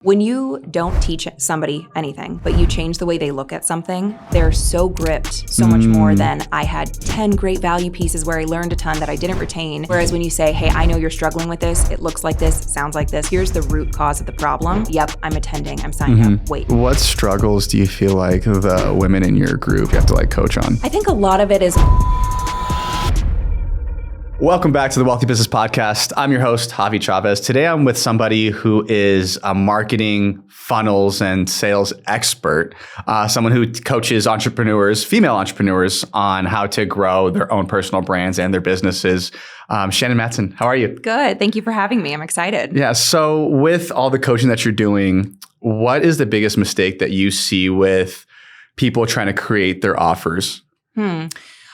When you don't teach somebody anything, but you change the way they look at something, they're so gripped so much more than I had 10 great value pieces where I learned a ton that I didn't retain. Whereas when you say, hey, I know you're struggling with this, it looks like this, it sounds like this, here's the root cause of the problem. Yep, I'm attending, I'm signing up, wait. What struggles do you feel like the women in your group you have to coach on? I think a lot of it is... Welcome back to the Wealthy Business Podcast. I'm your host, Javi Chavez. Today, I'm with somebody who is a marketing, funnels, and sales expert, someone who coaches entrepreneurs, female entrepreneurs, on how to grow their own personal brands and their businesses. Shannon Matson, how are you? Good. Thank you for having me. I'm excited. Yeah. So with all the coaching that you're doing, what is the biggest mistake that you see with people trying to create their offers?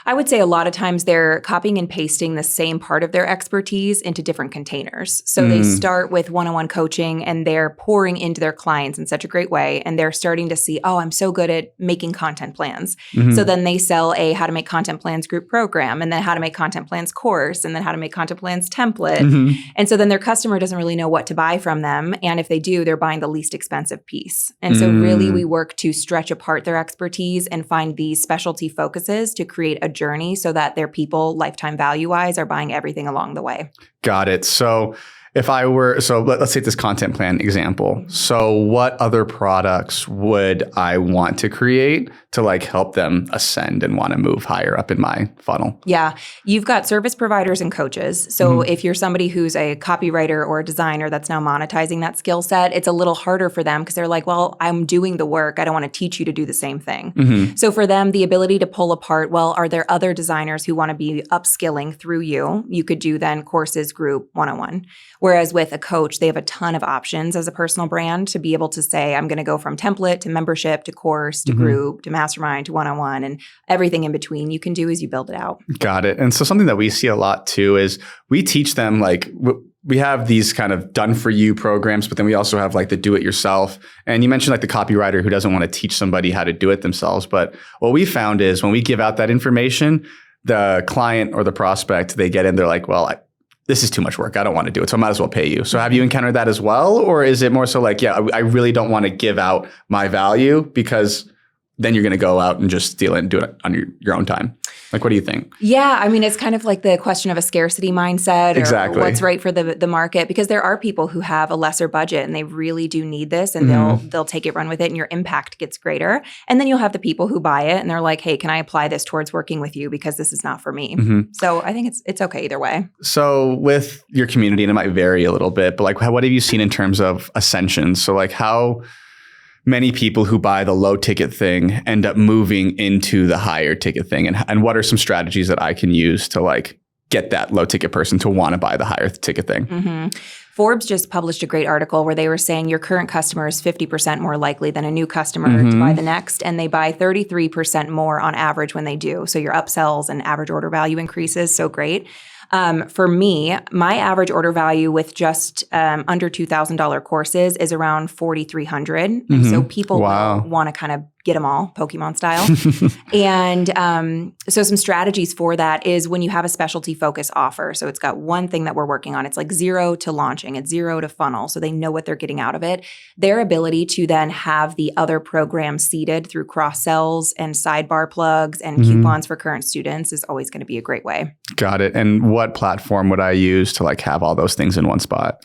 I would say a lot of times they're copying and pasting the same part of their expertise into different containers. So they start with one-on-one coaching and they're pouring into their clients in such a great way. And they're starting to see, oh, I'm so good at making content plans. So then they sell a how to make content plans group program, and then how to make content plans course, and then how to make content plans template. And so then their customer doesn't really know what to buy from them. And if they do, they're buying the least expensive piece. And so really we work to stretch apart their expertise and find these specialty focuses to create a journey so that their people, lifetime value-wise, are buying everything along the way. Got it. So let's take this content plan example. So what other products would I want to create to help them ascend and want to move higher up in my funnel? Yeah. You've got service providers and coaches. So if you're somebody who's a copywriter or a designer that's now monetizing that skill set, it's a little harder for them because they're like, well, I'm doing the work. I don't want to teach you to do the same thing. So for them, the ability to pull apart, well, are there other designers who want to be upskilling through you? You could do then courses, group, one-on-one. Whereas with a coach, they have a ton of options as a personal brand to be able to say, I'm going to go from template to membership to course to group to mastermind to one-on-one, and everything in between you can do as you build it out. Got it. And so something that we see a lot too is we teach them we have these kind of done for you programs, but then we also have the do it yourself. And you mentioned the copywriter who doesn't want to teach somebody how to do it themselves. But what we found is when we give out that information, the client or the prospect, they get in, they're like, well, this is too much work. I don't want to do it. So I might as well pay you. So have you encountered that as well? Or is it more so I really don't want to give out my value because then you're going to go out and just steal it and do it on your own time? What do you think? Yeah. I mean, it's kind of the question of a scarcity mindset or what's right for the market, because there are people who have a lesser budget and they really do need this and they'll take it, run with it, and your impact gets greater. And then you'll have the people who buy it and they're like, hey, can I apply this towards working with you because this is not for me? So I think it's okay either way. So with your community, and it might vary a little bit, but what have you seen in terms of ascension? So how many people who buy the low ticket thing end up moving into the higher ticket thing? And what are some strategies that I can use to get that low ticket person to want to buy the higher ticket thing? Forbes just published a great article where they were saying your current customer is 50% more likely than a new customer to buy the next, and they buy 33% more on average when they do. So your upsells and average order value increases. So great. For me, my average order value with just under $2,000 courses is around $4,300. And so people want to kind of get them all, Pokemon style. And so some strategies for that is when you have a specialty focus offer. So it's got one thing that we're working on. It's 0 to launching. It's 0 to funnel. So they know what they're getting out of it. Their ability to then have the other programs seeded through cross sells and sidebar plugs and coupons for current students is always going to be a great way. Got it. And what platform would I use to have all those things in one spot?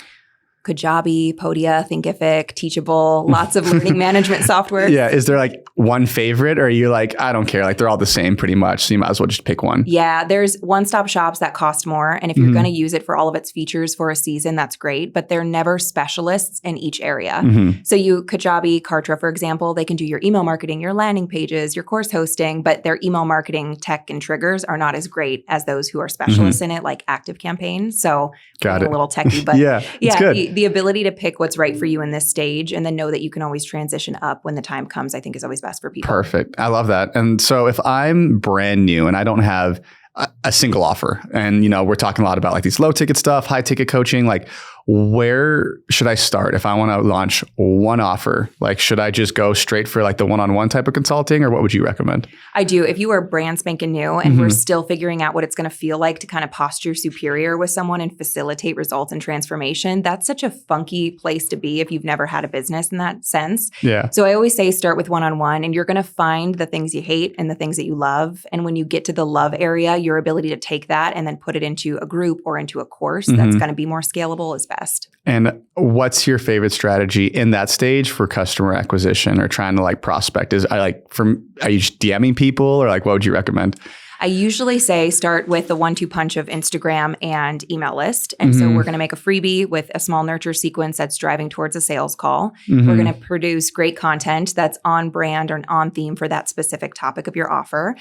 Kajabi, Podia, Thinkific, Teachable, lots of learning management software. Yeah. Is there one favorite, or are you I don't care, they're all the same pretty much, so you might as well just pick one? Yeah, there's one-stop shops that cost more. And if you're going to use it for all of its features for a season, that's great, but they're never specialists in each area. So Kajabi, Kartra, for example, they can do your email marketing, your landing pages, your course hosting, but their email marketing tech and triggers are not as great as those who are specialists in it, like ActiveCampaign. So got it. A little techie, but it's good. The ability to pick what's right for you in this stage and then know that you can always transition up when the time comes, I think is always best for people. Perfect. I love that. And so if I'm brand new and I don't have a single offer. And, we're talking a lot about like these low ticket stuff, high ticket coaching. Like, where should I start if I want to launch one offer? Like, should I just go straight for like the one-on-one type of consulting, or what would you recommend? I do. If you are brand spanking new and we're still figuring out what it's going to feel like to kind of posture superior with someone and facilitate results and transformation, that's such a funky place to be if you've never had a business in that sense. Yeah. So I always say start with one-on-one, and you're going to find the things you hate and the things that you love. And when you get to the love area, your ability to take that and then put it into a group or into a course that's going to be more scalable is best. And what's your favorite strategy in that stage for customer acquisition or trying to like prospect? Are you just DMing people, or like what would you recommend? I usually say start with the 1-2 punch of Instagram and email list. And so we're going to make a freebie with a small nurture sequence that's driving towards a sales call. We're going to produce great content that's on brand or on theme for that specific topic of your offer.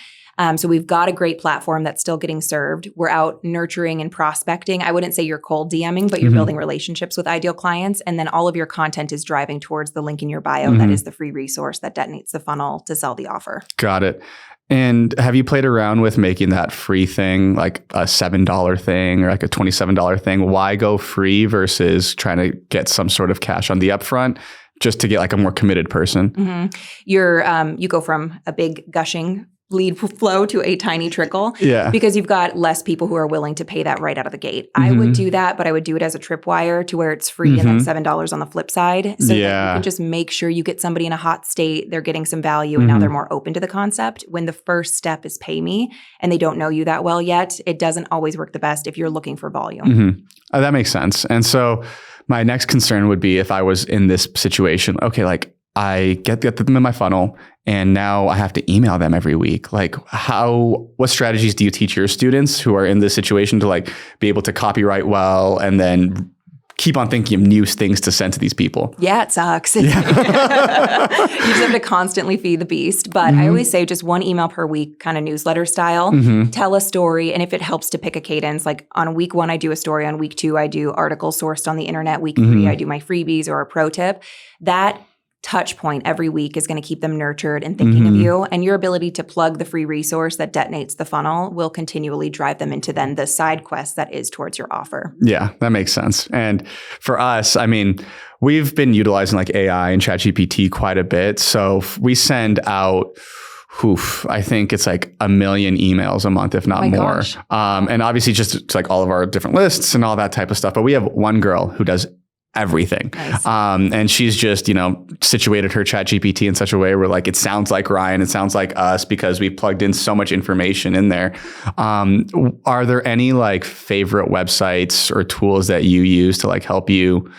So we've got a great platform that's still getting served. We're out nurturing and prospecting. I wouldn't say you're cold DMing, but you're building relationships with ideal clients. And then all of your content is driving towards the link in your bio. That is the free resource that detonates the funnel to sell the offer. Got it. And have you played around with making that free thing like a $7 thing or like a $27 thing? Why go free versus trying to get some sort of cash on the upfront just to get like a more committed person? You go from a big gushing lead flow to a tiny trickle because you've got less people who are willing to pay that right out of the gate. I would do that, but I would do it as a tripwire to where it's free and then $7 on the flip side. So that you can just make sure you get somebody in a hot state, they're getting some value, and now they're more open to the concept. When the first step is pay me and they don't know you that well yet, it doesn't always work the best if you're looking for volume. That makes sense. And so my next concern would be if I was in this situation, okay, like I get them in my funnel and now I have to email them every week. Like what strategies do you teach your students who are in this situation to like be able to copywrite well and then keep on thinking of new things to send to these people? Yeah, it sucks. You just have to constantly feed the beast. But I always say just one email per week, kind of newsletter style, tell a story. And if it helps to pick a cadence, like on week 1, I do a story. On week 2, I do articles sourced on the internet. Week 3, I do my freebies or a pro tip. That touch point every week is going to keep them nurtured and thinking of you. And your ability to plug the free resource that detonates the funnel will continually drive them into then the side quest that is towards your offer. Yeah, that makes sense. And for us, I mean, we've been utilizing like AI and ChatGPT quite a bit. So we send out I think it's like 1 million emails a month, if not more. And obviously just to like all of our different lists and all that type of stuff. But we have one girl who does everything. Nice. And she's just, situated her ChatGPT in such a way where like, it sounds like Ryan, it sounds like us because we plugged in so much information in there. Are there any like favorite websites or tools that you use to like help you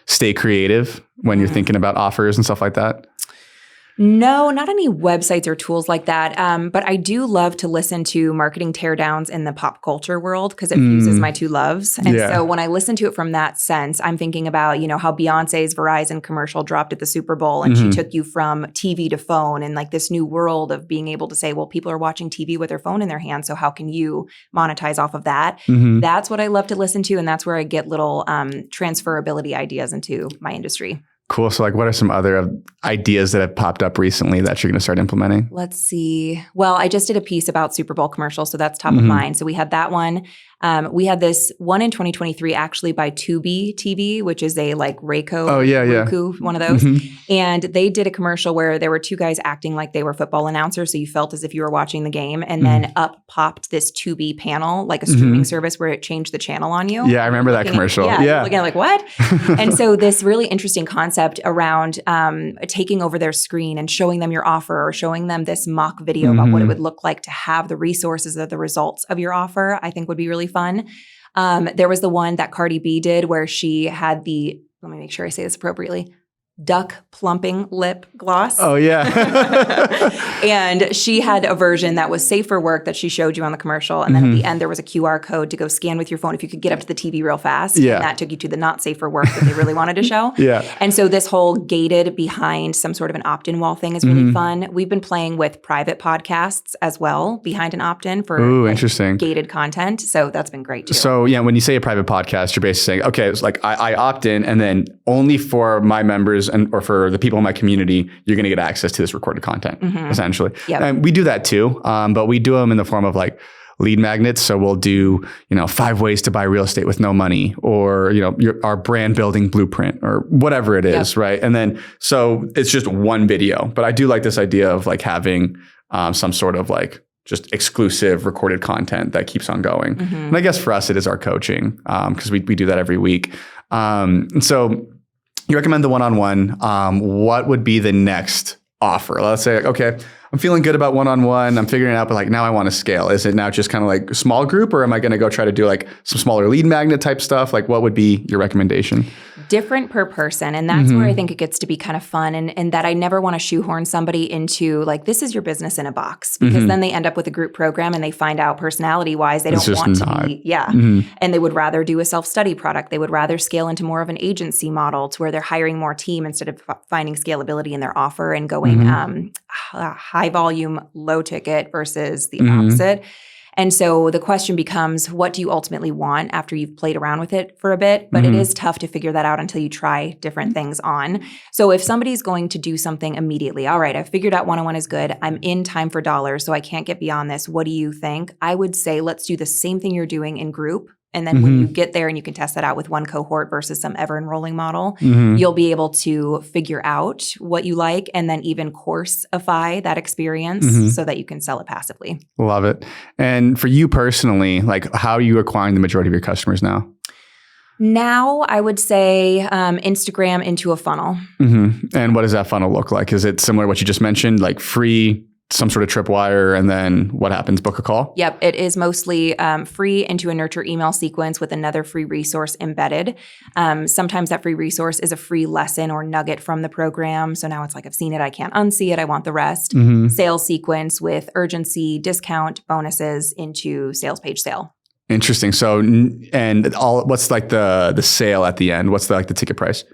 stay creative when you're thinking about offers and stuff like that? No, not any websites or tools like that. But I do love to listen to marketing teardowns in the pop culture world because it fuses my two loves. And so when I listen to it from that sense, I'm thinking about, how Beyonce's Verizon commercial dropped at the Super Bowl and she took you from TV to phone and like this new world of being able to say, well, people are watching TV with their phone in their hand. So how can you monetize off of that? That's what I love to listen to. And that's where I get little transferability ideas into my industry. Cool. So like what are some other ideas that have popped up recently that you're going to start implementing? Let's see. Well, I just did a piece about Super Bowl commercials, so that's top of mind. So we had that one. We had this one in 2023 actually by Tubi TV, which is a like Roku, one of those. And they did a commercial where there were two guys acting like they were football announcers. So you felt as if you were watching the game. And then up popped this Tubi panel, like a streaming service where it changed the channel on you. Yeah, I remember that commercial. Looking at like, what? And so this really interesting concept around taking over their screen and showing them your offer or showing them this mock video about what it would look like to have the resources or the results of your offer, I think would be really fun. There was the one that Cardi B did where she had let me make sure I say this appropriately, duck plumping lip gloss. Oh, yeah. And she had a version that was safe for work that she showed you on the commercial. And then at the end, there was a QR code to go scan with your phone if you could get up to the TV real fast. Yeah. And that took you to the not safe for work that they really wanted to show. Yeah. And so this whole gated behind some sort of an opt-in wall thing is really fun. We've been playing with private podcasts as well behind an opt-in for interesting gated content. So that's been great too. So yeah, when you say a private podcast, you're basically saying, okay, it's like I opt in and then only for my members or for the people in my community, you're going to get access to this recorded content, essentially. Yep. And we do that too, but we do them in the form of like lead magnets. So we'll do, 5 ways to buy real estate with no money, or, our brand building blueprint, or whatever it is. Right. And then, so it's just one video, but I do like this idea of like having some sort of like just exclusive recorded content that keeps on going. And I guess for us, it is our coaching, because we do that every week. And so you recommend the one-on-one. What would be the next offer? Let's say, okay, I'm feeling good about one-on-one. I'm figuring it out, but like now I want to scale. Is it now just kind of like a small group, or am I going to go try to do like some smaller lead magnet type stuff? Like what would be your recommendation? Different per person. And that's where I think it gets to be kind of fun. And that I never want to shoehorn somebody into like, this is your business in a box, because then they end up with a group program and they find out personality wise, they don't want to be, and they would rather do a self-study product. They would rather scale into more of an agency model to where they're hiring more team instead of finding scalability in their offer and going high volume, low ticket versus the opposite. And so the question becomes, what do you ultimately want after you've played around with it for a bit? But it is tough to figure that out until you try different things on. So if somebody's going to do something immediately, all right, I've figured out one-on-one is good. I'm in time for dollars, so I can't get beyond this. What do you think? I would say, let's do the same thing you're doing in group. And then when you get there and you can test that out with one cohort versus some ever enrolling model, you'll be able to figure out what you like and then even courseify that experience so that you can sell it passively. Love it. And for you personally, like how are you acquiring the majority of your customers now? Now, I would say Instagram into a funnel. And what does that funnel look like? Is it similar to what you just mentioned, like free, some sort of tripwire, and then what happens? Book a call? Yep. It is mostly free into a nurture email sequence with another free resource embedded. Sometimes that free resource is a free lesson or nugget from the program. So now it's like, I've seen it, I can't unsee it, I want the rest. Sales sequence with urgency, discount, bonuses into sales page sale. Interesting. So, and what's like the sale at the end? What's the ticket price?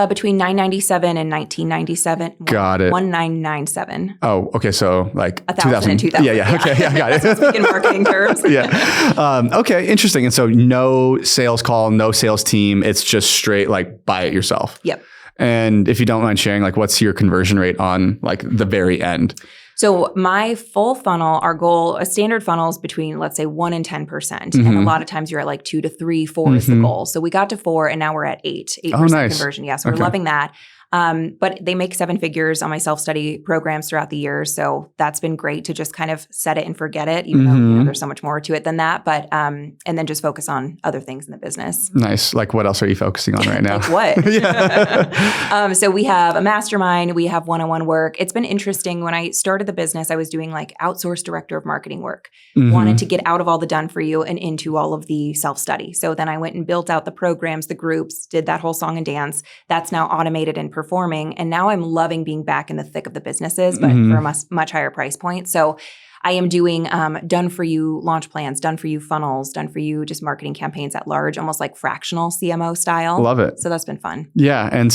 Between $997 and $1997. Got it. 1997. Oh, okay. So like 1,000 and 2,000. Yeah. Okay. Yeah, got it. That's what in marketing terms. Okay. Interesting. And so no sales call, no sales team. It's just straight like buy it yourself. Yep. And if you don't mind sharing, like what's your conversion rate on like the very end? So my full funnel, our goal, a standard funnel is between, let's say, 1% and 10%. And a lot of times you're at like 2 to 3, 4 is the goal. So we got to 4 and now we're at 8% conversion. Yeah, so we're loving that. But they make 7 figures on my self-study programs throughout the year. So that's been great to just kind of set it and forget it, even though there's so much more to it than that. But and then just focus on other things in the business. Nice. Like what else are you focusing on right now? Like what? So we have a mastermind. We have one-on-one work. It's been interesting. When I started the business, I was doing like outsourced director of marketing work. Wanted to get out of all the done for you and into all of the self-study. So then I went and built out the programs, the groups, did that whole song and dance. That's now automated and performing. And now I'm loving being back in the thick of the businesses, but for a much higher price point. So I am doing done for you launch plans, done for you funnels, done for you just marketing campaigns at large, almost like fractional CMO style. Love it. So that's been fun. Yeah. And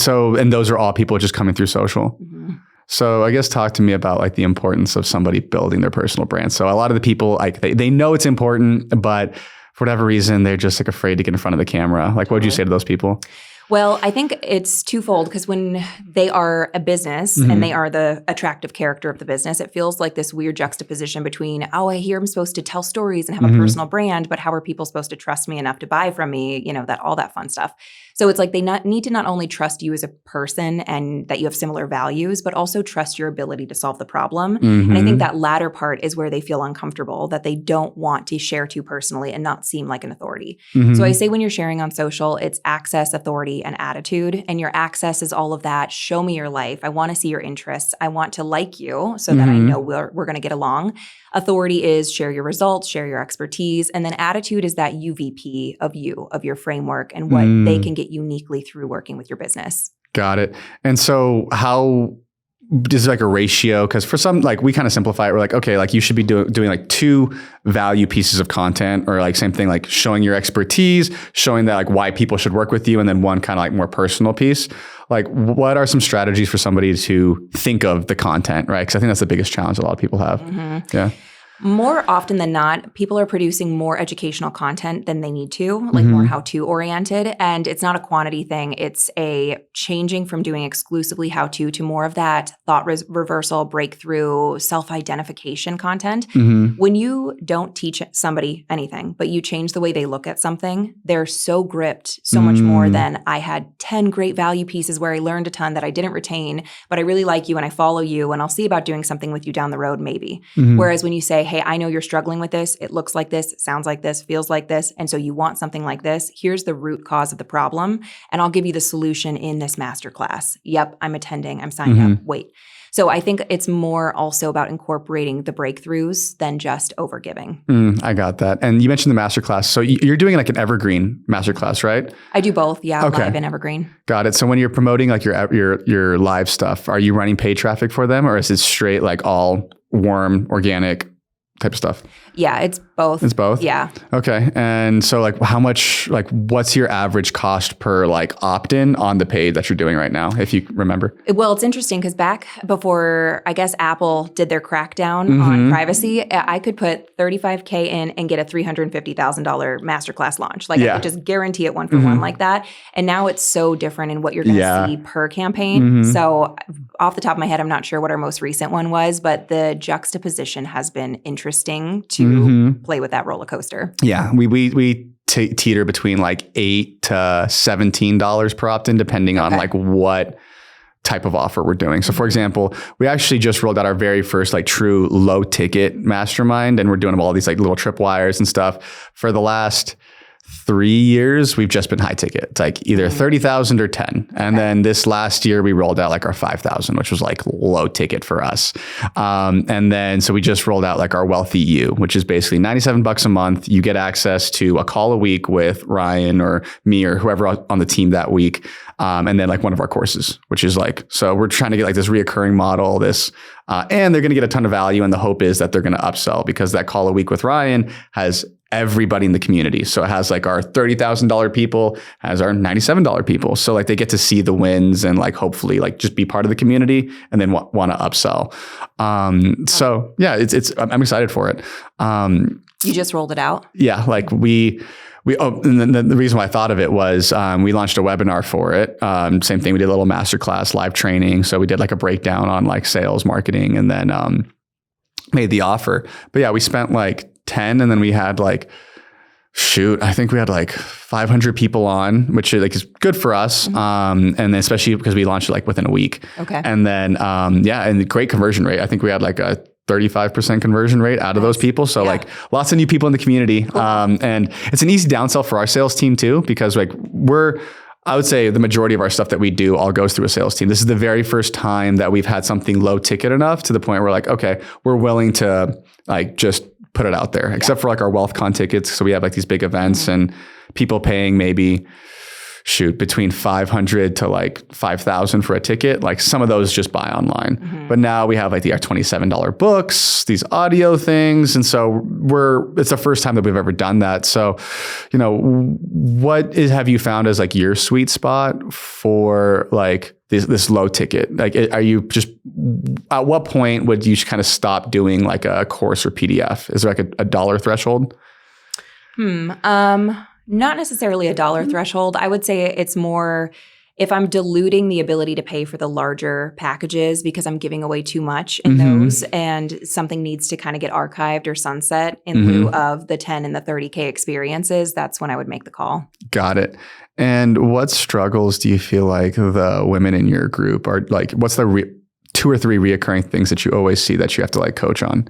those are all people just coming through social. So I guess talk to me about like the importance of somebody building their personal brand. So a lot of the people, like they know it's important, but for whatever reason, they're just like afraid to get in front of the camera. Like, what would you say to those people? Well, I think it's twofold, because when they are a business and they are the attractive character of the business, it feels like this weird juxtaposition between, oh, I hear I'm supposed to tell stories and have a personal brand, but how are people supposed to trust me enough to buy from me? That all that fun stuff. So it's like they need to not only trust you as a person and that you have similar values, but also trust your ability to solve the problem. And I think that latter part is where they feel uncomfortable, that they don't want to share too personally and not seem like an authority. So I say when you're sharing on social, it's access, authority, and attitude. And your access is all of that. Show me your life. I want to see your interests. I want to like you so that I know we're going to get along. Authority is share your results, share your expertise. And then attitude is that UVP of you, of your framework and what they can get uniquely through working with your business. Got it. And so how is like a ratio? Because for some, like we kind of simplify it. We're like, okay, like you should be doing like 2 value pieces of content, or like same thing, like showing your expertise, showing that like why people should work with you. And then 1 kind of like more personal piece. Like what are some strategies for somebody to think of the content, right? Because I think that's the biggest challenge a lot of people have. Yeah. More often than not, people are producing more educational content than they need to, like more how-to oriented. And it's not a quantity thing. It's a changing from doing exclusively how-to to more of that thought reversal, breakthrough, self-identification content. When you don't teach somebody anything, but you change the way they look at something, they're so gripped so much more than I had 10 great value pieces where I learned a ton that I didn't retain, but I really like you and I follow you and I'll see about doing something with you down the road maybe. Whereas when you say, hey, I know you're struggling with this. It looks like this, sounds like this, feels like this. And so you want something like this. Here's the root cause of the problem. And I'll give you the solution in this masterclass. Yep, I'm attending. I'm signed up. Wait. So I think it's more also about incorporating the breakthroughs than just overgiving. I got that. And you mentioned the masterclass. So you're doing like an evergreen masterclass, right? I do both. Yeah. Okay. Live and evergreen. Got it. So when you're promoting like your live stuff, are you running paid traffic for them, or is it straight like all warm, organic type of stuff? Yeah, it's both. It's both? Yeah. Okay. And so like how much, like what's your average cost per like opt-in on the paid that you're doing right now, if you remember? Well, it's interesting because back before, I guess Apple did their crackdown on privacy, I could put $35K in and get a $350,000 masterclass launch. Like I could just guarantee it one for one like that. And now it's so different in what you're going to see per campaign. So off the top of my head, I'm not sure what our most recent one was, but the juxtaposition has been interesting to play with that roller coaster. Yeah, we teeter between like $8 to $17 per opt-in, depending on like what type of offer we're doing. So for example, we actually just rolled out our very first like true low ticket mastermind, and we're doing all these like little tripwires and stuff. For the last 3 years, we've just been high ticket. It's like either 30,000 or 10. And then this last year we rolled out like our 5,000, which was like low ticket for us. And then, so we just rolled out like our Wealthy You, which is basically $97 a month. You get access to a call a week with Ryan or me or whoever on the team that week. And then like one of our courses, which is like, so we're trying to get like this reoccurring model, and they're going to get a ton of value. And the hope is that they're going to upsell, because that call a week with Ryan has everybody in the community. So it has like our $30,000 people, has our $97 people. So like they get to see the wins and like hopefully like just be part of the community and then want to upsell. So yeah, I'm excited for it. You just rolled it out? Yeah. Like and then the reason why I thought of it was we launched a webinar for it. Same thing. We did a little masterclass live training. So we did like a breakdown on like sales, marketing, and then made the offer. But yeah, we spent like 10, and then we had like, I think we had like 500 people on, which is good for us. And then especially because we launched it like within a week. Okay. And then, and great conversion rate. I think we had like a 35% conversion rate out of those people. So like lots of new people in the community. Cool. And it's an easy downsell for our sales team too, because like I would say the majority of our stuff that we do all goes through a sales team. This is the very first time that we've had something low ticket enough to the point where like, okay, we're willing to like just put it out there, except for like our WealthCon tickets. So we have like these big events and people paying maybe between 500 to like 5,000 for a ticket. Like some of those just buy online, but now we have like our $27 books, these audio things. And so it's the first time that we've ever done that. So, have you found as like your sweet spot for like this low ticket? Like, are you just, at what point would you kind of stop doing like a course or PDF? Is there like a dollar threshold? Not necessarily a dollar threshold. I would say it's more if I'm diluting the ability to pay for the larger packages because I'm giving away too much in those, and something needs to kind of get archived or sunset in lieu of the 10 and the 30K experiences, that's when I would make the call. Got it. And what struggles do you feel like the women in your group are like, what's the 2 or 3 reoccurring things that you always see that you have to like coach on?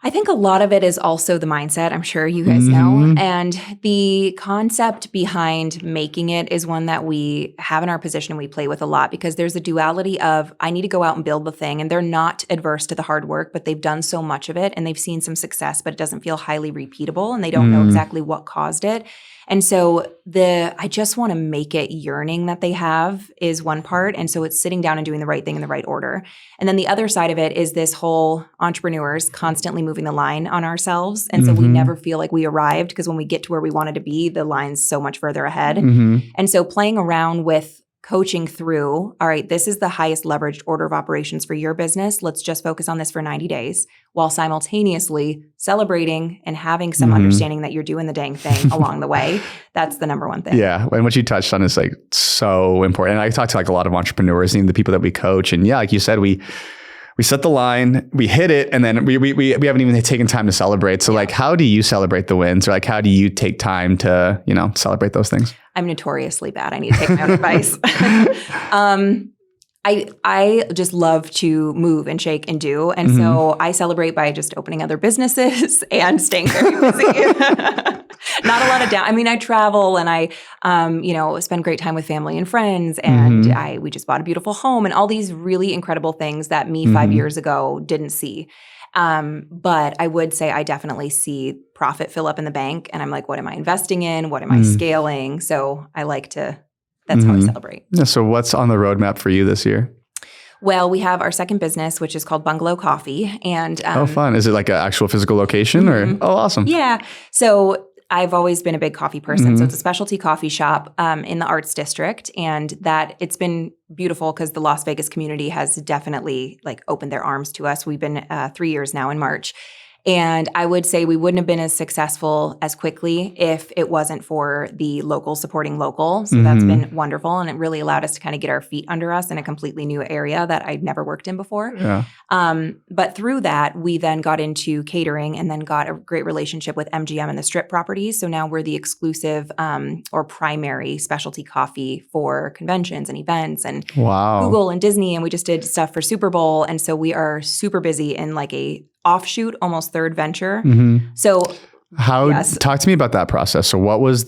I think a lot of it is also the mindset. I'm sure you guys know. And the concept behind making it is one that we have in our position and we play with a lot, because there's a duality of I need to go out and build the thing, and they're not adverse to the hard work, but they've done so much of it and they've seen some success, but it doesn't feel highly repeatable and they don't know exactly what caused it. And so I just want to make it yearning that they have is one part. And so it's sitting down and doing the right thing in the right order. And then the other side of it is this whole entrepreneurs constantly moving the line on ourselves. And so we never feel like we arrived, because when we get to where we wanted to be, the line's so much further ahead. And so playing around with coaching through, all right, this is the highest leveraged order of operations for your business. Let's just focus on this for 90 days while simultaneously celebrating and having some understanding that you're doing the dang thing along the way. That's the number one thing. Yeah. And what you touched on is like so important. And I talk to like a lot of entrepreneurs and the people that we coach. And yeah, like you said, we set the line, we hit it, and then we haven't even taken time to celebrate. So like, how do you celebrate the wins? Or like, how do you take time to, celebrate those things? I'm notoriously bad. I need to take my own advice. I just love to move and shake and do. And so I celebrate by just opening other businesses and staying very busy. Not a lot of down. I mean, I travel and I, spend great time with family and friends. And we just bought a beautiful home and all these really incredible things that me 5 years ago didn't see. But I would say I definitely see profit fill up in the bank. And I'm like, what am I investing in? What am I scaling? So I like to, that's how I celebrate. Yeah, so what's on the roadmap for you this year? Well, we have our second business, which is called Bungalow Coffee. And fun. Is it like an actual physical location or? Oh, awesome. Yeah. So I've always been a big coffee person. So it's a specialty coffee shop in the Arts District. And that it's been beautiful because the Las Vegas community has definitely like opened their arms to us. We've been 3 years now in March. And I would say we wouldn't have been as successful as quickly if it wasn't for the local supporting local. So that's been wonderful. And it really allowed us to kind of get our feet under us in a completely new area that I'd never worked in before. Yeah. But through that, we then got into catering and then got a great relationship with MGM and the Strip properties. So now we're the exclusive or primary specialty coffee for conventions and events and Google and Disney. And we just did stuff for Super Bowl. And so we are super busy in like a offshoot, almost third venture. So talk to me about that process. So what was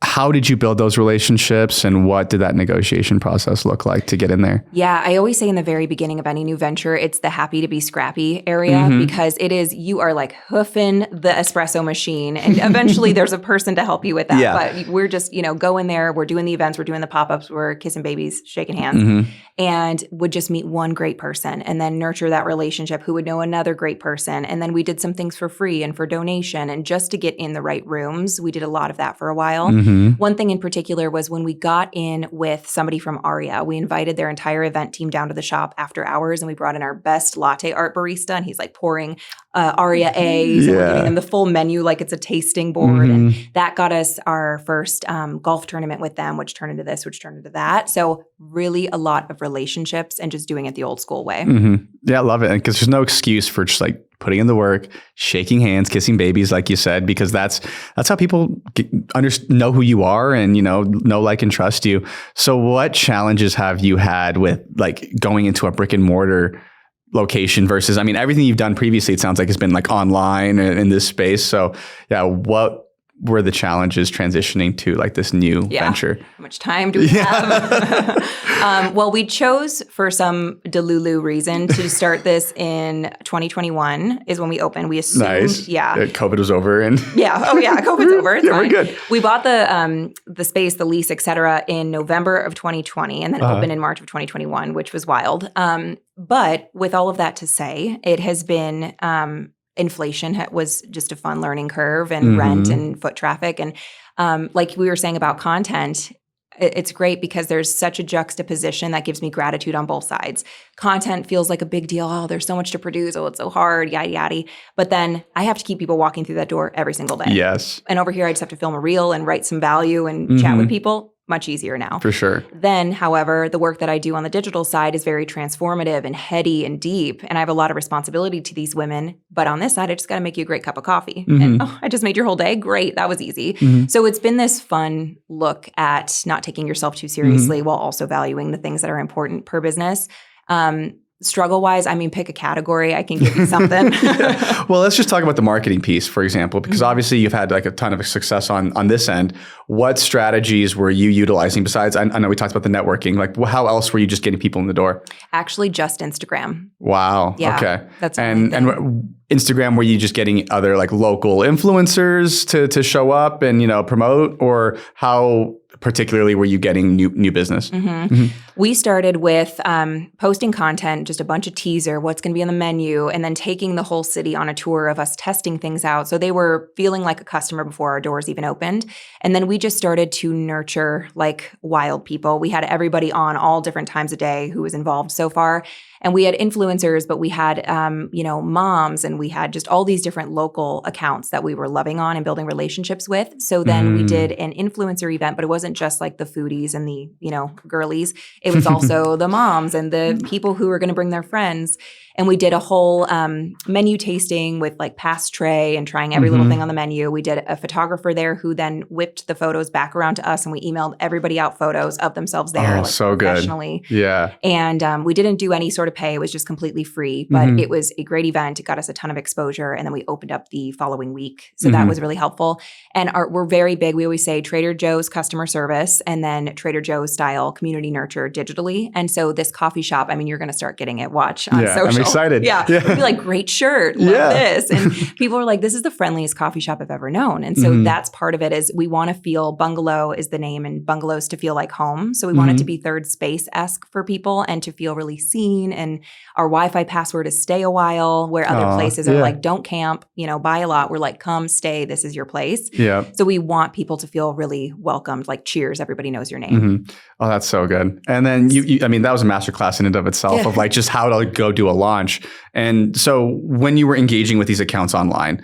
how did you build those relationships and what did that negotiation process look like to get in there? Yeah, I always say in the very beginning of any new venture, it's the happy to be scrappy area because it is, you are like hoofing the espresso machine and eventually there's a person to help you with that. But we're just, go in there, we're doing the events, we're doing the pop-ups, we're kissing babies, shaking hands and would just meet one great person and then nurture that relationship who would know another great person. And then we did some things for free and for donation and just to get in the right rooms. We did a lot of that for a while. One thing in particular was when we got in with somebody from Aria, we invited their entire event team down to the shop after hours and we brought in our best latte art barista and he's like pouring Aria A's and we're giving them the full menu like it's a tasting board. And that got us our first golf tournament with them, which turned into this, which turned into that. So really a lot of relationships and just doing it the old school way. Yeah, I love it. Because there's no excuse for just like putting in the work, shaking hands, kissing babies, like you said, because that's how people know who you are and, know, like, and trust you. So what challenges have you had with like going into a brick and mortar location versus, everything you've done previously, it sounds like it's been like online in this space. So yeah, what were the challenges transitioning to like this new venture? How much time do we have? Well, we chose for some delulu reason to start this in 2021 is when we opened. We assumed, COVID was over and COVID's over. It's fine. We're good. We bought the space, the lease, et cetera, in November of 2020 and then opened in March of 2021, which was wild. But with all of that to say, it has been inflation was just a fun learning curve and rent and foot traffic. And like we were saying about content, it's great because there's such a juxtaposition that gives me gratitude on both sides. Content feels like a big deal. Oh, there's so much to produce. Oh, it's so hard, yada, yada. But then I have to keep people walking through that door every single day. Yes. And over here, I just have to film a reel and write some value and chat with people. Much easier now. For sure. Then, however, the work that I do on the digital side is very transformative and heady and deep. And I have a lot of responsibility to these women. But on this side, I just got to make you a great cup of coffee. And I just made your whole day. Great. That was easy. So it's been this fun look at not taking yourself too seriously while also valuing the things that are important per business. Struggle-wise, pick a category. I can give you something. Well, let's just talk about the marketing piece, for example, because obviously you've had like a ton of success on this end. What strategies were you utilizing besides, I know we talked about the networking, like how else were you just getting people in the door? Actually, just Instagram. Wow. Yeah, okay. That's and Instagram, were you just getting other like local influencers to show up and, promote, or how particularly were you getting new business? We started with posting content, just a bunch of teaser, what's going to be on the menu, and then taking the whole city on a tour of us testing things out. So they were feeling like a customer before our doors even opened. And then we just started to nurture like wild people. We had everybody on all different times of day who was involved so far. And we had influencers, but we had, moms, and we had just all these different local accounts that we were loving on and building relationships with. So then we did an influencer event, but it wasn't just like the foodies and the, girlies. It was also the moms and the people who were going to bring their friends. And we did a whole menu tasting with like pass tray and trying every little thing on the menu. We did a photographer there who then whipped the photos back around to us, and we emailed everybody out photos of themselves there, like so professionally. Good. Yeah. And we didn't do any sort of pay. It was just completely free, but it was a great event. It got us a ton of exposure. And then we opened up the following week. So that was really helpful. And we're very big. We always say Trader Joe's customer service and then Trader Joe's style community nurture digitally. And so this coffee shop, I mean, you're going to start getting it. Watch on social. I'm excited. Yeah. We'd be like, great shirt. Love this. And people are like, this is the friendliest coffee shop I've ever known. And so that's part of it is we want to feel Bungalow is the name and bungalows to feel like home. So we want it to be third space-esque for people and to feel really seen. And our Wi-Fi password is stay a while, where other places are like, don't camp, buy a lot. We're like, come stay. This is your place. Yeah. So we want people to feel really welcomed, like cheers. Everybody knows your name. Oh, that's so good. And then I mean, that was a masterclass in and of itself of like just how to go do a launch. And so when you were engaging with these accounts online,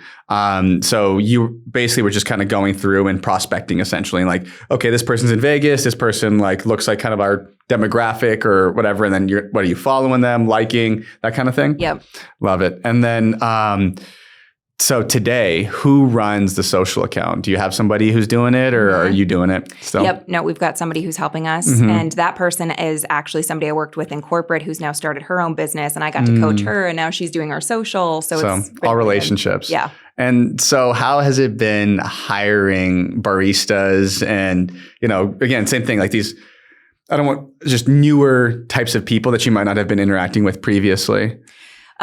so you basically were just kind of going through and prospecting essentially, like, okay, this person's in Vegas. This person like looks like kind of our demographic or whatever. And then what are you following them, liking, that kind of thing? Yep. Love it. And then, so today, who runs the social account? Do you have somebody who's doing it, or are you doing it still? Yep. No, we've got somebody who's helping us. And that person is actually somebody I worked with in corporate who's now started her own business. And I got to coach her, and now she's doing our social. So it's all relationships. Yeah. And so how has it been hiring baristas? And, again, same thing, like these, I don't want just newer types of people that you might not have been interacting with previously.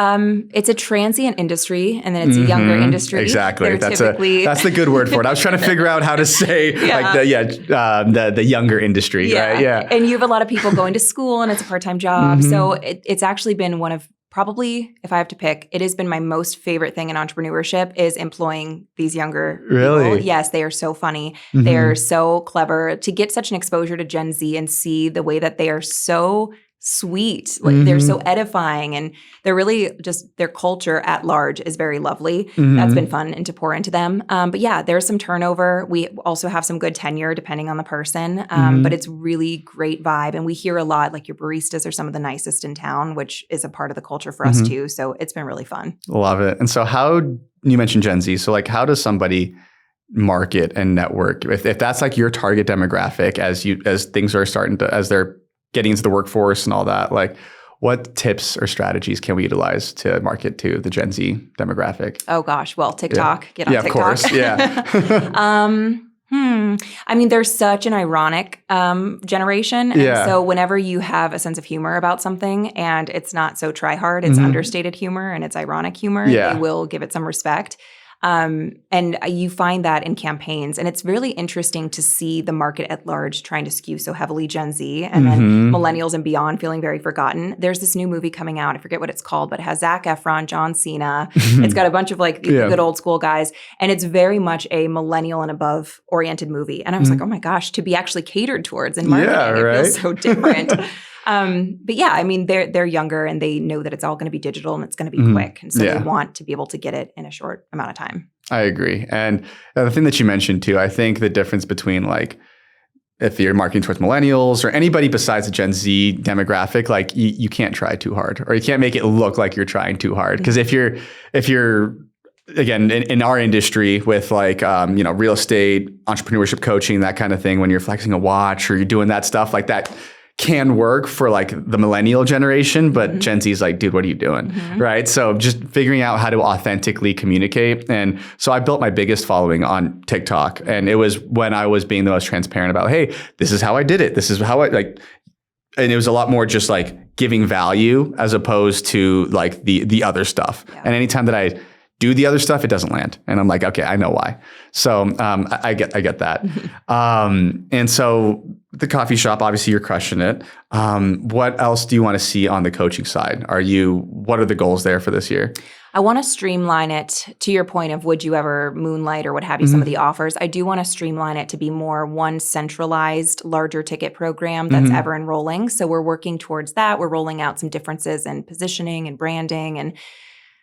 It's a transient industry, and then it's a younger industry. Exactly. That's the good word for it. I was trying to figure out how to say the younger industry. Right? Yeah. And you have a lot of people going to school, and it's a part-time job. So it's actually been one of probably, if I have to pick, it has been my most favorite thing in entrepreneurship is employing these younger people. Yes, they are so funny. They are so clever. To get such an exposure to Gen Z and see the way that they are so sweet, like they're so edifying, and they're really just, their culture at large is very lovely. That's been fun and to pour into them. But yeah, there's some turnover. We also have some good tenure depending on the person. But it's really great vibe. And we hear a lot, like your baristas are some of the nicest in town, which is a part of the culture for us too. So it's been really fun. Love it. And so you mentioned Gen Z. So like, how does somebody market and network? If that's like your target demographic as things are starting to, as they're getting into the workforce and all that, like what tips or strategies can we utilize to market to the Gen Z demographic? Oh gosh, well, TikTok, get on TikTok. Of course, yeah. I mean, they're such an ironic generation. And so whenever you have a sense of humor about something and it's not so try hard, it's understated humor and it's ironic humor, they will give it some respect. And you find that in campaigns. And it's really interesting to see the market at large trying to skew so heavily Gen Z and then millennials and beyond feeling very forgotten. There's this new movie coming out. I forget what it's called, but it has Zac Efron, John Cena. It's got a bunch of like good old school guys. And it's very much a millennial and above oriented movie. And I was like, oh my gosh, to be actually catered towards in marketing, it feels so different. But yeah, I mean, they're younger and they know that it's all going to be digital and it's going to be quick. And so they want to be able to get it in a short amount of time. I agree. And the thing that you mentioned too, I think the difference between like, if you're marketing towards millennials or anybody besides the Gen Z demographic, like you can't try too hard, or you can't make it look like you're trying too hard. Because if you're again, in our industry with like, real estate, entrepreneurship coaching, that kind of thing, when you're flexing a watch or you're doing that stuff like that, can work for like the millennial generation, but Gen Z is like, dude, what are you doing? Right? So just figuring out how to authentically communicate. And so I built my biggest following on TikTok. And it was when I was being the most transparent about, hey, this is how I did it. This is how and it was a lot more just like giving value as opposed to like the other stuff. And anytime that I do the other stuff, it doesn't land. And I'm like, okay, I know why. So I get that. And so the coffee shop, obviously you're crushing it. What else do you want to see on the coaching side? What are the goals there for this year? I want to streamline it to your point of would you ever moonlight or what have you, some of the offers. I do want to streamline it to be more one centralized, larger ticket program that's ever enrolling. So we're working towards that. We're rolling out some differences in positioning and branding. And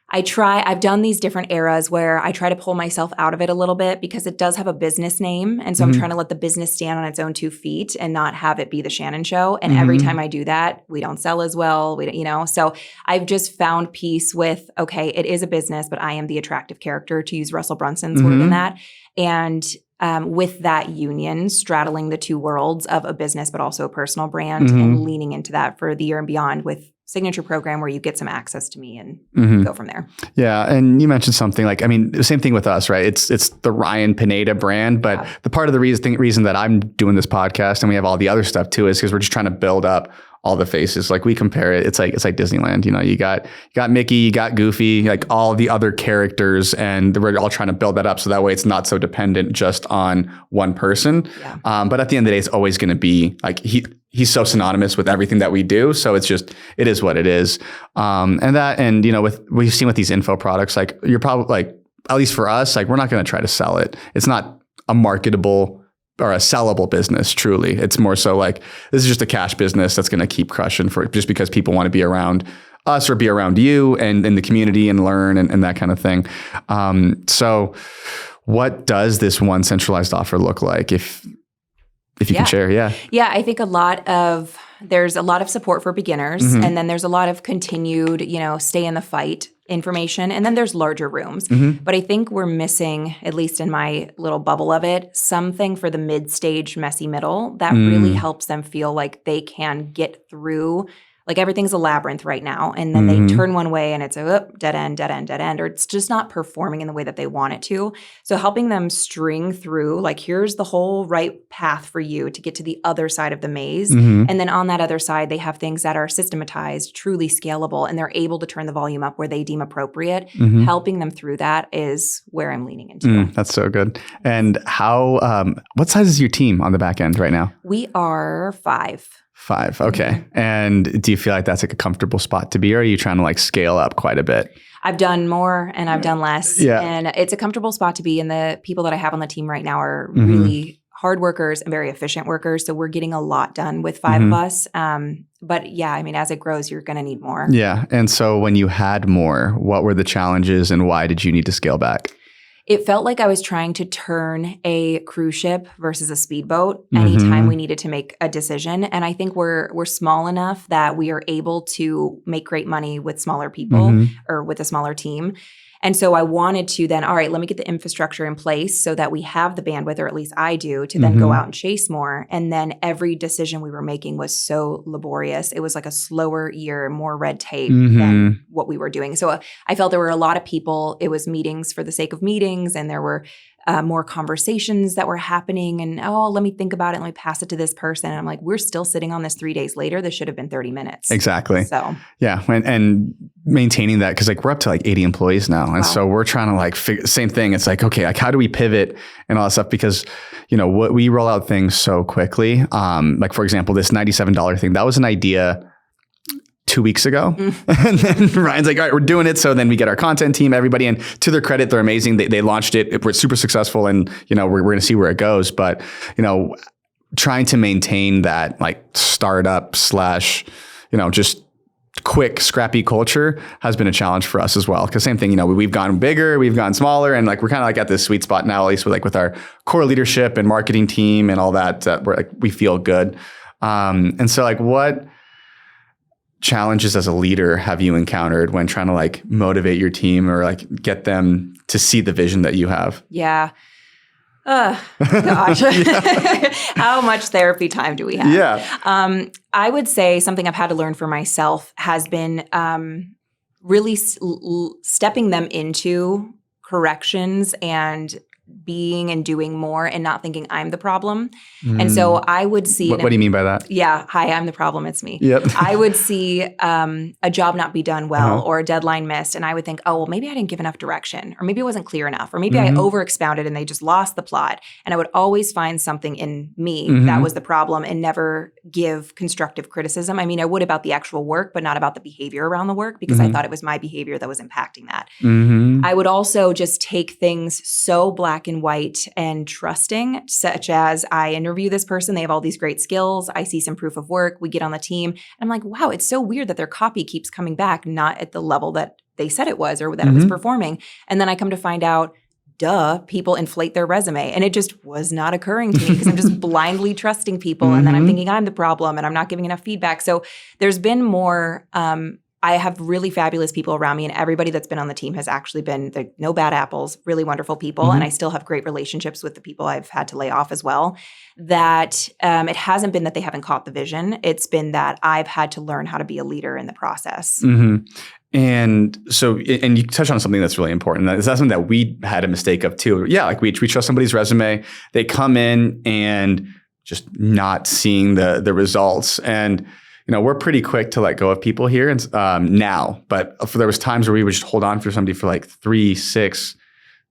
I've done these different eras where I try to pull myself out of it a little bit because it does have a business name. And so I'm trying to let the business stand on its own 2 feet and not have it be the Shannon show. And every time I do that, we don't sell as well. So I've just found peace with, okay, it is a business, but I am the attractive character, to use Russell Brunson's word in that. And with that union, straddling the 2 worlds of a business, but also a personal brand and leaning into that for the year and beyond with signature program where you get some access to me and go from there. Yeah. And you mentioned something like, the same thing with us, right? It's the Ryan Pineda brand, but the part of the reason that I'm doing this podcast and we have all the other stuff too is because we're just trying to build up all the faces. Like we compare it, it's like Disneyland. You got Mickey, you got Goofy, like all the other characters, and we're all trying to build that up so that way it's not so dependent just on one person. Yeah. But at the end of the day, it's always going to be like he's so synonymous with everything that we do. So it is what it is. We've seen with these info products, like you're probably like, at least for us, like we're not going to try to sell it. It's not a marketable or a sellable business, truly. It's more so like, this is just a cash business that's going to keep crushing just because people want to be around us or be around you and in the community and learn and that kind of thing. So what does this one centralized offer look like if you can share? Yeah. Yeah. I think there's a lot of support for beginners, and then there's a lot of continued, stay in the fight information. And then there's larger rooms. But I think we're missing, at least in my little bubble of it, something for the mid-stage messy middle that really helps them feel like they can get through. Like everything's a labyrinth right now. And then they turn one way and it's a dead end, or it's just not performing in the way that they want it to. So helping them string through, like, here's the whole right path for you to get to the other side of the maze. And then on that other side, they have things that are systematized, truly scalable, and they're able to turn the volume up where they deem appropriate. Helping them through that is where I'm leaning into. That's so good. And what size is your team on the back end right now? We are 5. 5. Okay. And do you feel like that's like a comfortable spot to be, or are you trying to like scale up quite a bit? I've done more and I've done less. Yeah. And it's a comfortable spot to be. And the people that I have on the team right now are really hard workers and very efficient workers. So we're getting a lot done with 5 of us. But yeah, as it grows, you're going to need more. Yeah. And so when you had more, what were the challenges and why did you need to scale back? It felt like I was trying to turn a cruise ship versus a speedboat anytime we needed to make a decision. And I think we're small enough that we are able to make great money with smaller people or with a smaller team. And so I wanted to then, all right, let me get the infrastructure in place so that we have the bandwidth, or at least I do, to then go out and chase more. And then every decision we were making was so laborious. It was like a slower year, more red tape than what we were doing. So I felt there were a lot of people. It was meetings for the sake of meetings, and there were more conversations that were happening, and let me think about it, let me pass it to this person. And I'm like, we're still sitting on this 3 days later. This should have been 30 minutes. Exactly. So yeah, and maintaining that, because like we're up to like 80 employees now, and so we're trying to like figure same thing. It's like, okay, like how do we pivot and all that stuff, because what we roll out things so quickly. Like for example, this $97 thing, that was an idea 2 weeks ago. And then Ryan's like, all right, we're doing it. So then we get our content team, everybody, and to their credit, they're amazing. They launched it. We're super successful, and we're going to see where it goes. But trying to maintain that like startup / just quick, scrappy culture has been a challenge for us as well. Because same thing, we've gone bigger, we've gone smaller, and like we're kind of like at this sweet spot now, at least with our core leadership and marketing team and all that. We're like, we feel good. And so like, what challenges as a leader have you encountered when trying to like motivate your team or like get them to see the vision that you have? Yeah. Gosh. How much therapy time do we have? Yeah. I would say something I've had to learn for myself has been really stepping them into corrections and being and doing more and not thinking I'm the problem. And so I would see— What do you mean by that? Yeah. Hi, I'm the problem. It's me. Yep. I would see a job not be done well or a deadline missed. And I would think, oh, well, maybe I didn't give enough direction, or maybe it wasn't clear enough, or maybe I over-expounded and they just lost the plot. And I would always find something in me that was the problem and never give constructive criticism. I mean, I would about the actual work, but not about the behavior around the work, because I thought it was my behavior that was impacting that. I would also just take things so black and white and trusting, such as I interview this person, they have all these great skills, I see some proof of work, we get on the team, and I'm like, wow, it's so weird that their copy keeps coming back not at the level that they said it was or that it was performing. And then I come to find out, duh, people inflate their resume. And it just was not occurring to me because I'm just blindly trusting people. And then I'm thinking I'm the problem and I'm not giving enough feedback. So there's been more— I have really fabulous people around me, and everybody that's been on the team has actually been no bad apples, really wonderful people. And I still have great relationships with the people I've had to lay off as well. That it hasn't been that they haven't caught the vision. It's been that I've had to learn how to be a leader in the process. And so, and you touched on something that's really important. That's something that we had a mistake of too. Yeah, like we trust somebody's resume. They come in and just not seeing the results. And we're pretty quick to let go of people here now, but there was times where we would just hold on for somebody for like 3, 6,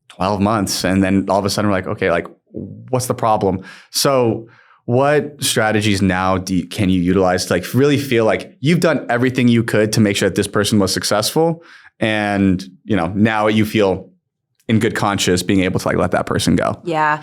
12 months. And then all of a sudden we're like, okay, like what's the problem? So what strategies now can you utilize to like really feel like you've done everything you could to make sure that this person was successful? And, now you feel in good conscience being able to like let that person go. Yeah.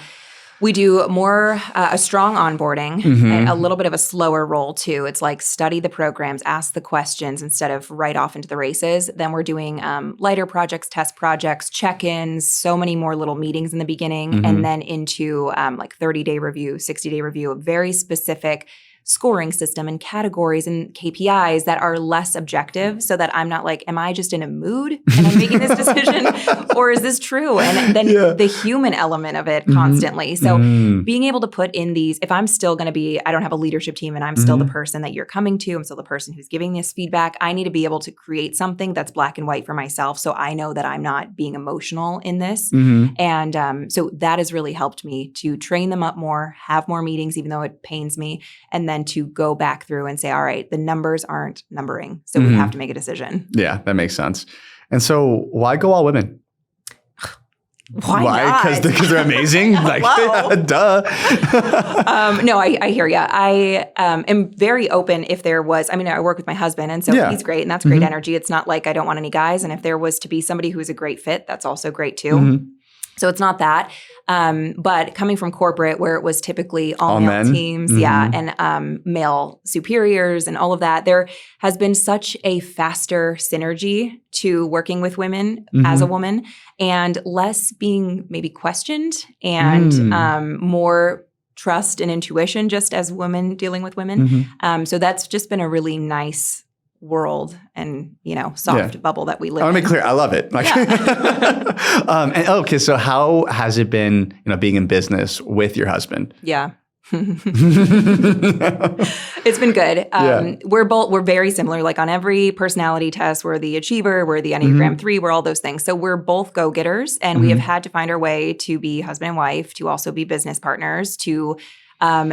We do more a strong onboarding and a little bit of a slower roll too. It's like study the programs, ask the questions instead of right off into the races. Then we're doing lighter projects, test projects, check-ins, so many more little meetings in the beginning, and then into like 30-day review, 60-day review, a very specific scoring system and categories and KPIs that are less objective, so that I'm not like, am I just in a mood and I'm making this decision, or is this true? And then the human element of it constantly. So being able to put in these, if I'm still going to be, I don't have a leadership team and I'm still the person that you're coming to, I'm still the person who's giving this feedback, I need to be able to create something that's black and white for myself, so I know that I'm not being emotional in this. And so that has really helped me to train them up more, have more meetings, even though it pains me, and then to go back through and say, all right, the numbers aren't numbering, so we have to make a decision. Yeah, that makes sense. And so why go all women? Why? Because they're amazing? Like, duh. No, I hear you. I am very open if there was— I mean, I work with my husband, and so he's great, and that's great energy. It's not like I don't want any guys. And if there was to be somebody who's a great fit, that's also great too. So it's not that. But coming from corporate, where it was typically all male teams, and male superiors and all of that, there has been such a faster synergy to working with women as a woman, and less being maybe questioned, and more trust and intuition just as women dealing with women. So that's just been a really nice world and, soft bubble that we live in. I want to be clear. I love it. Like, and okay. So how has it been, being in business with your husband? Yeah. It's been good. We're very similar. Like on every personality test, we're the achiever, we're the Enneagram 3, we're all those things. So we're both go-getters, and we have had to find our way to be husband and wife, to also be business partners, to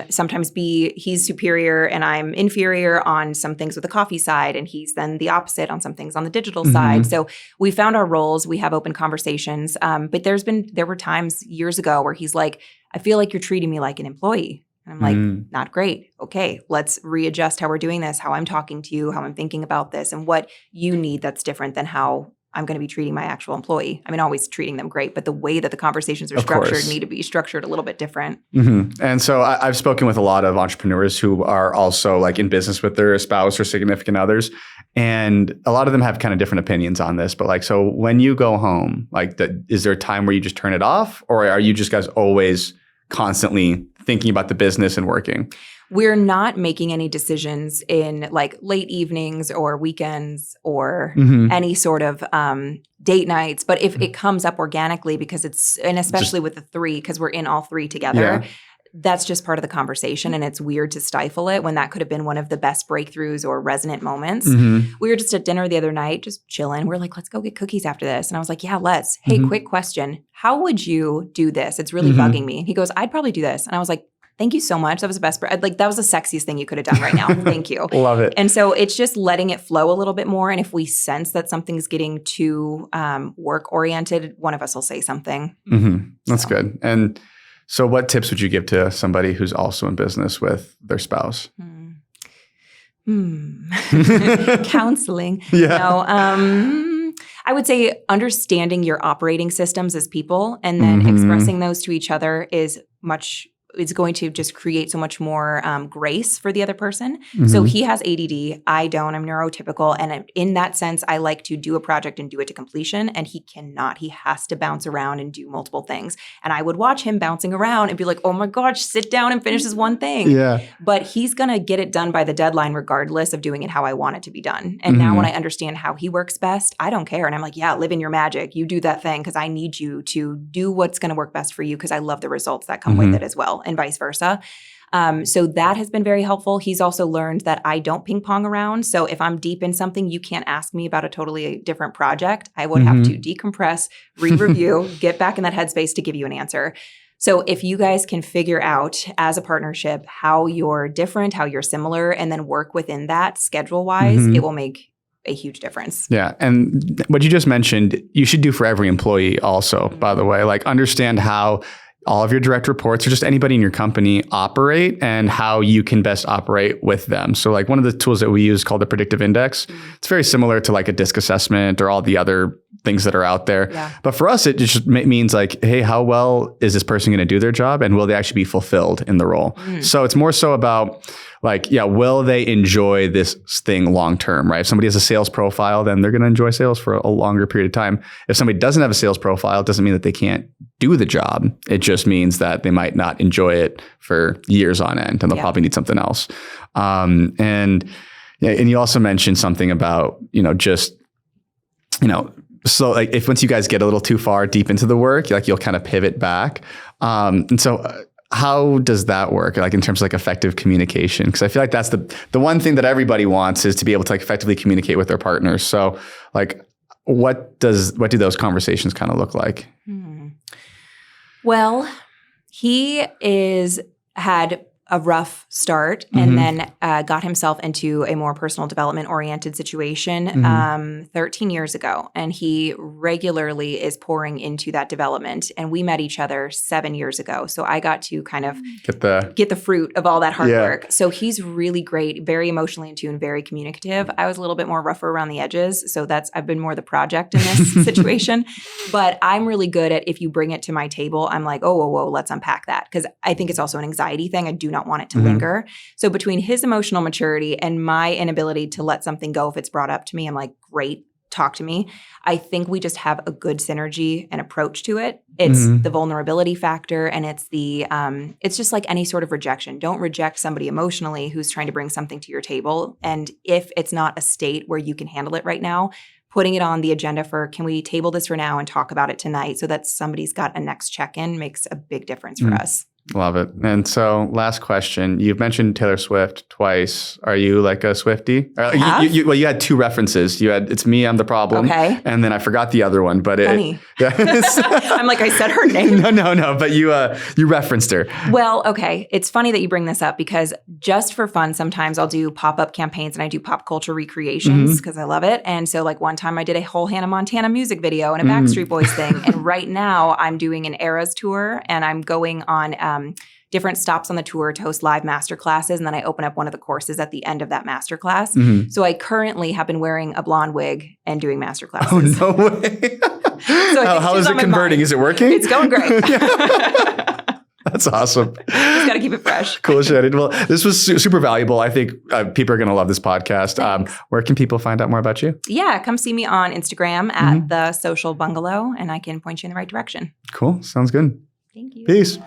sometimes he's superior and I'm inferior on some things with the coffee side, and he's then the opposite on some things on the digital side. So we found our roles. We have open conversations. But there were times years ago where he's like, I feel like you're treating me like an employee. And I'm like, not great. Okay, let's readjust how we're doing this, how I'm talking to you, how I'm thinking about this, and what you need that's different than how I'm going to be treating my actual employee. I mean, always treating them great, but the way that the conversations are structured need to be structured a little bit different. And so I've spoken with a lot of entrepreneurs who are also like in business with their spouse or significant others. And a lot of them have kind of different opinions on this. But like, so when you go home, like is there a time where you just turn it off? Or are you just guys always constantly thinking about the business and working? We're not making any decisions in like late evenings or weekends or any sort of date nights. But if it comes up organically, because and especially with the 3, because we're in all 3 together, that's just part of the conversation, and it's weird to stifle it when that could have been one of the best breakthroughs or resonant moments. We were just at dinner the other night, just chilling. We're like, let's go get cookies after this. And I was like, yeah, let's. Hey, quick question. How would you do this? It's really bugging me. And he goes, I'd probably do this. And I was like, thank you so much. That was the best. Like, that was the sexiest thing you could have done right now. Thank you. Love it. And so it's just letting it flow a little bit more. And if we sense that something's getting too work oriented, one of us will say something. That's good. And so what tips would you give to somebody who's also in business with their spouse? Counseling. Yeah. No, I would say understanding your operating systems as people and then expressing those to each other is it's going to just create so much more grace for the other person. So he has ADD. I don't. I'm neurotypical. And in that sense, I like to do a project and do it to completion. And he cannot. He has to bounce around and do multiple things. And I would watch him bouncing around and be like, oh my gosh, sit down and finish this one thing. Yeah. But he's going to get it done by the deadline regardless of doing it how I want it to be done. And now when I understand how he works best, I don't care. And I'm like, yeah, live in your magic. You do that thing because I need you to do what's going to work best for you because I love the results that come with it as well. And vice versa. So that has been very helpful. He's also learned that I don't ping pong around. So if I'm deep in something, you can't ask me about a totally different project. I would have to decompress, re-review, get back in that headspace to give you an answer. So if you guys can figure out as a partnership how you're different, how you're similar, and then work within that schedule-wise, it will make a huge difference. Yeah. And what you just mentioned, you should do for every employee also, by the way, like understand how all of your direct reports or just anybody in your company operate and how you can best operate with them. So like one of the tools that we use called the predictive index, it's very similar to like a DISC assessment or all the other things that are out there. Yeah. But for us, it just means like, hey, how well is this person going to do their job and will they actually be fulfilled in the role? So it's more so about like, yeah, will they enjoy this thing long term, right? If somebody has a sales profile, then they're going to enjoy sales for a longer period of time. If somebody doesn't have a sales profile, it doesn't mean that they can't do the job. It just means that they might not enjoy it for years on end and they'll probably need something else. And you also mentioned something about, so like if once you guys get a little too far deep into the work, like you'll kind of pivot back. And so how does that work? Like in terms of like effective communication? Because I feel like that's the one thing that everybody wants is to be able to like effectively communicate with their partners. So like what do those conversations kind of look like? Well, he had a rough start and then got himself into a more personal development oriented situation 13 years ago. And he regularly is pouring into that development. And we met each other 7 years ago. So I got to kind of get the fruit of all that hard work. So he's really great, very emotionally in tune, very communicative. I was a little bit more rougher around the edges. So I've been more the project in this situation. But I'm really good at if you bring it to my table, I'm like, oh, whoa, let's unpack that. Because I think it's also an anxiety thing. I do not want it to linger. So between his emotional maturity and my inability to let something go if it's brought up to me, I'm like, great, talk to me. I think we just have a good synergy and approach to it. It's the vulnerability factor and it's just like any sort of rejection. Don't reject somebody emotionally who's trying to bring something to your table. And if it's not a state where you can handle it right now, putting it on the agenda for, can we table this for now and talk about it tonight so that somebody's got a next check-in makes a big difference for us. Love it. And so last question, you've mentioned Taylor Swift twice. Are you like a Swiftie? You had two references. You had, it's me, I'm the problem. Okay. And then I forgot the other one, but Funny. I'm like, I said her name. No, but you referenced her. Well, okay. It's funny that you bring this up because just for fun, sometimes I'll do pop-up campaigns and I do pop culture recreations because I love it. And so like one time I did a whole Hannah Montana music video and a Backstreet Boys thing. And right now I'm doing an Eras tour and I'm going on different stops on the tour to host live master classes. And then I open up one of the courses at the end of that master class. So I currently have been wearing a blonde wig and doing master classes. Oh, no way. So how is it converting? Is it working? It's going great. That's awesome. Just got to keep it fresh. Cool, Shannon. Well, this was super valuable. I think people are going to love this podcast. Where can people find out more about you? Yeah, come see me on Instagram at The Social Bungalow, and I can point you in the right direction. Cool. Sounds good. Thank you. Peace.